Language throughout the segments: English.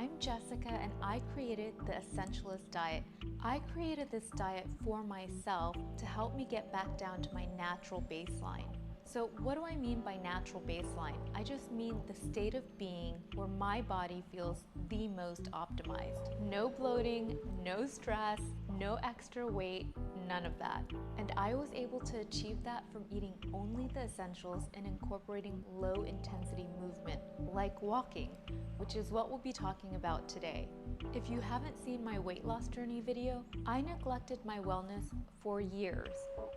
I'm Jessica and I created the Essentialist diet. I created this diet for myself to help me get back down to my natural baseline. So what do I mean by natural baseline? I just mean the state of being where my body feels the most optimized. No bloating, no stress, no extra weight, none of that. And I was able to achieve that from eating only the essentials and incorporating low intensity movement, like walking, which is what we'll be talking about today. If you haven't seen my weight loss journey video, I neglected my wellness for years,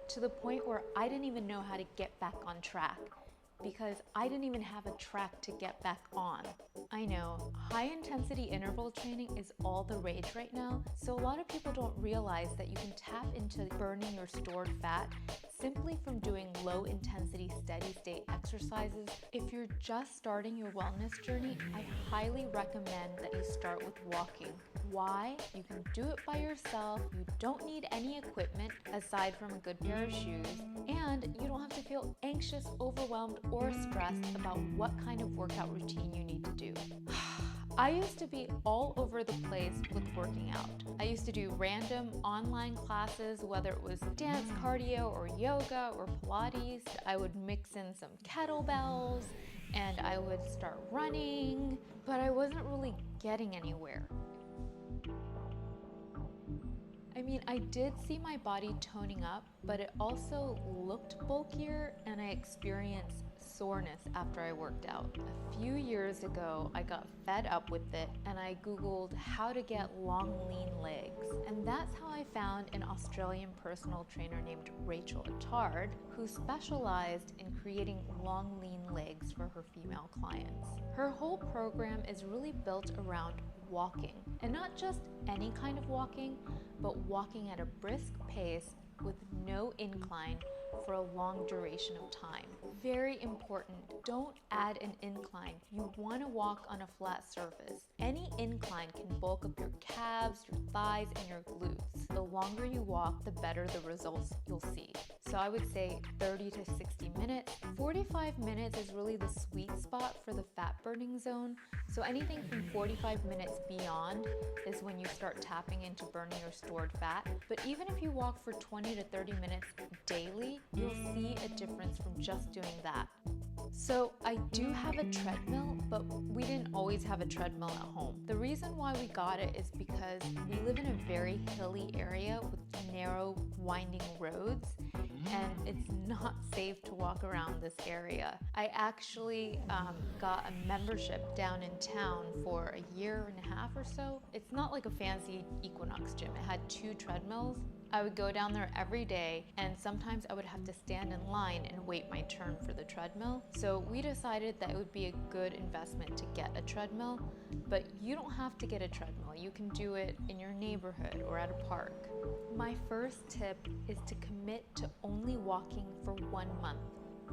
to the point where I didn't even know how to get back on track because I didn't even have a track to get back on. I know, high intensity interval training is all the rage right now, so a lot of people don't realize that you can tap into burning your stored fat simply from doing low intensity steady state exercises. If you're just starting your wellness journey, I highly recommend that you start with walking. Why? You can do it by yourself, you don't need any equipment aside from a good pair of shoes, and you don't have to feel anxious, overwhelmed, or stressed about what kind of workout routine you need to do. I used to be all over the place with working out. I used to do random online classes, whether it was dance, cardio, or yoga, or Pilates. I would mix in some kettlebells, and I would start running, but I wasn't really getting anywhere. I mean, I did see my body toning up, but it also looked bulkier and I experienced soreness after I worked out. A few years ago, I got fed up with it and I Googled how to get long, lean legs. And that's how I found an Australian personal trainer named Rachel Attard, who specialized in creating long, lean legs for her female clients. Her whole program is really built around walking, and not just any kind of walking, but walking at a brisk pace with no incline for a long duration of time. Very important, don't add an incline. You want to walk on a flat surface. Any incline can bulk up your calves, your thighs, and your glutes. The longer you walk, the better the results you'll see. So I would say 30 to 60 minutes. 45 minutes is really the sweet spot for the fat burning zone. So anything from 45 minutes beyond is when you start tapping into burning your stored fat. But even if you walk for 20 to 30 minutes daily, you'll see a difference from just doing that. So I do have a treadmill, but we didn't always have a treadmill at home. The reason why we got it is because we live in a very hilly area with narrow, winding roads, and it's not safe to walk around this area. I actually got a membership down in town for a year and a half or so. It's not like a fancy Equinox gym. It had 2 treadmills. I would go down there every day, and sometimes I would have to stand in line and wait my turn for the treadmill. So we decided that it would be a good investment to get a treadmill, but you don't have to get a treadmill. You can do it in your neighborhood or at a park. My first tip is to commit to only walking for 1 month.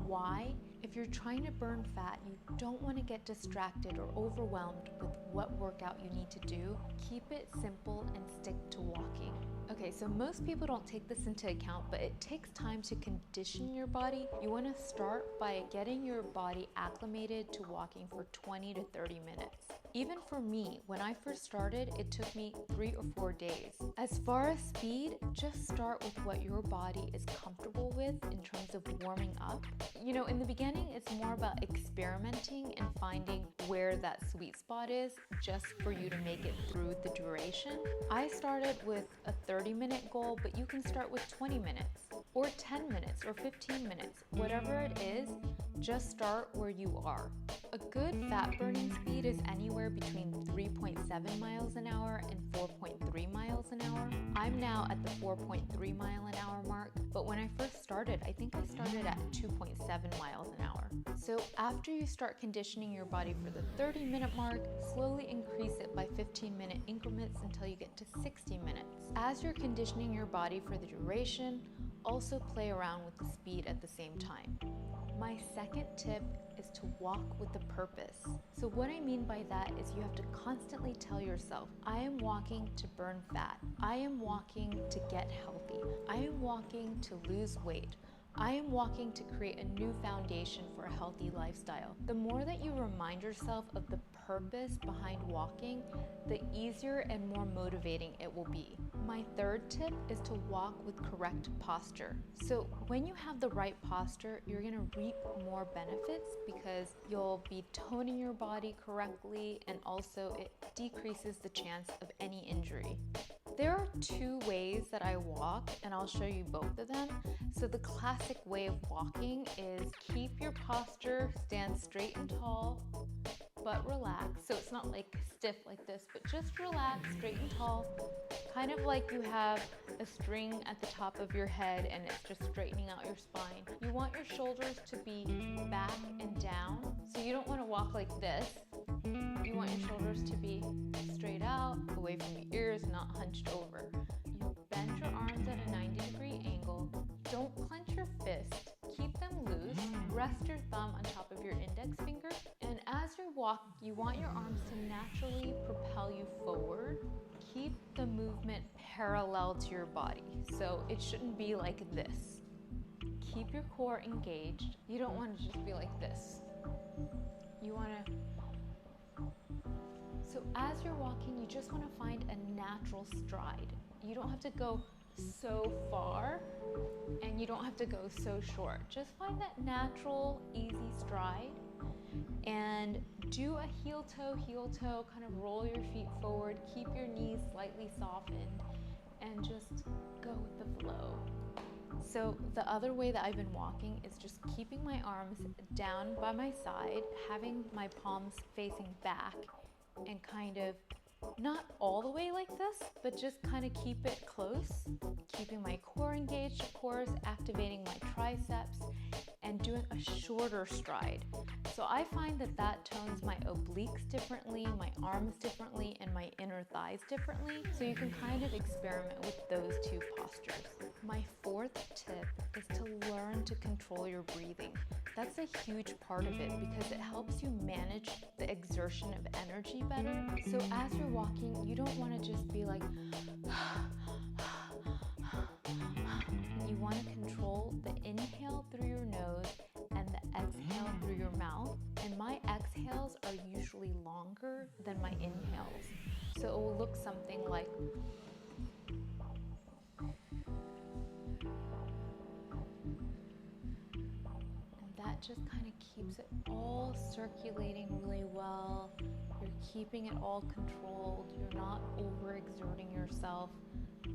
Why? If you're trying to burn fat, you don't want to get distracted or overwhelmed with what workout you need to do. Keep it simple and stick to walking. Okay, so most people don't take this into account, but it takes time to condition your body. You want to start by getting your body acclimated to walking for 20 to 30 minutes. Even for me, when I first started, it took me 3 or 4 days. As far as speed, just start with what your body is comfortable with in terms of warming up. You know, in the beginning, it's more about experimenting and finding where that sweet spot is just for you to make it through the duration. I started with a 30-minute goal, but you can start with 20 minutes or 10 minutes or 15 minutes. Whatever it is, just start where you are. A good fat burning speed is anywhere between 3.7 miles an hour and 4.3 miles an hour. I'm now at the 4.3 mile an hour mark, but when I first started, I think I started at 2.7 miles an hour. So after you start conditioning your body for the 30-minute mark, slowly increase it by 15-minute increments until you get to 60 minutes. As you're conditioning your body for the duration, also play around with the speed at the same time. My second tip is to walk with a purpose. So what I mean by that is you have to constantly tell yourself, I am walking to burn fat. I am walking to get healthy. I am walking to lose weight. I am walking to create a new foundation for a healthy lifestyle. The more that you remind yourself of the purpose behind walking, the easier and more motivating it will be. My third tip is to walk with correct posture. So when you have the right posture, you're gonna reap more benefits because you'll be toning your body correctly, and also it decreases the chance of any injury. There are two ways that I walk, and I'll show you both of them. So the classic way of walking is keep your posture, stand straight and tall, but relax. So it's not like stiff like this, but just relax, straight and tall. Kind of like you have a string at the top of your head and it's just straightening out your spine. You want your shoulders to be back and down. So you don't want to walk like this. You want your shoulders to be straight out, away from your ears, not hunched over. You bend your arms at a 90-degree angle. Don't clench your fist. Keep them loose. Rest your thumb on top of your index finger. And as you walk, you want your arms to naturally propel you forward. Keep the movement parallel to your body. So it shouldn't be like this. Keep your core engaged. You don't want to just be like this. You want to... So as you're walking, you just want to find a natural stride. You don't have to go so far and you don't have to go so short. Just find that natural, easy stride and do a heel toe, kind of roll your feet forward, keep your knees slightly softened, and just go with the flow. So the other way that I've been walking is just keeping my arms down by my side, having my palms facing back, and kind of not all the way like this, but just kind of keep it close, keeping my core engaged, of course, activating my triceps, and doing a shorter stride. So I find that that tones my obliques differently, my arms differently, and my inner thighs differently. So you can kind of experiment with those two postures. My fourth tip is to learn to control your breathing. That's a huge part of it because it helps you manage the exertion of energy better. So as you're walking, you don't want to just be like, you want to control the inhale through your nose and the exhale through your mouth. And my exhales are usually longer than my inhales. So it will look something like, that just kind of keeps it all circulating really well. You're keeping it all controlled. You're not overexerting yourself.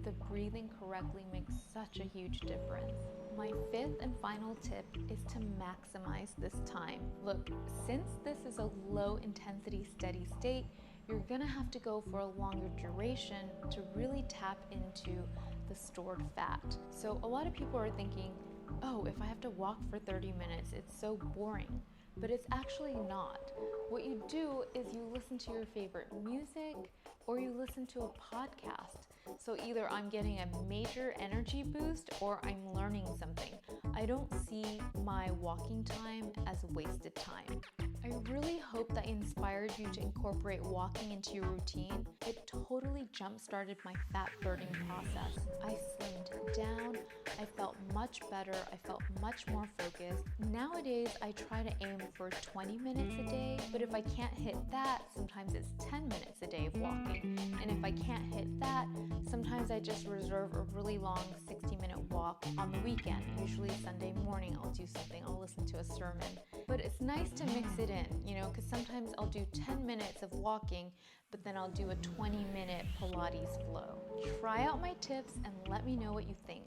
The breathing correctly makes such a huge difference. My fifth and final tip is to maximize this time. Look, since this is a low intensity steady state, you're gonna have to go for a longer duration to really tap into the stored fat. So a lot of people are thinking, oh, if I have to walk for 30 minutes, it's so boring. But it's actually not. What you do is you listen to your favorite music or you listen to a podcast. So either I'm getting a major energy boost or I'm learning something. I don't see my walking time as wasted time. I really hope that inspired you to incorporate walking into your routine. It totally jump-started my fat burning process. I slimmed down, I felt much better, I felt much more focused. Nowadays, I try to aim for 20 minutes a day, but if I can't hit that, sometimes it's 10 minutes a day of walking. And if I can't hit that, sometimes I just reserve a really long 60-minute walk on the weekend. Usually Sunday morning, I'll do something, I'll listen to a sermon. But it's nice to mix it in, because sometimes I'll do 10 minutes of walking, but then I'll do a 20-minute Pilates flow. Try out my tips and let me know what you think.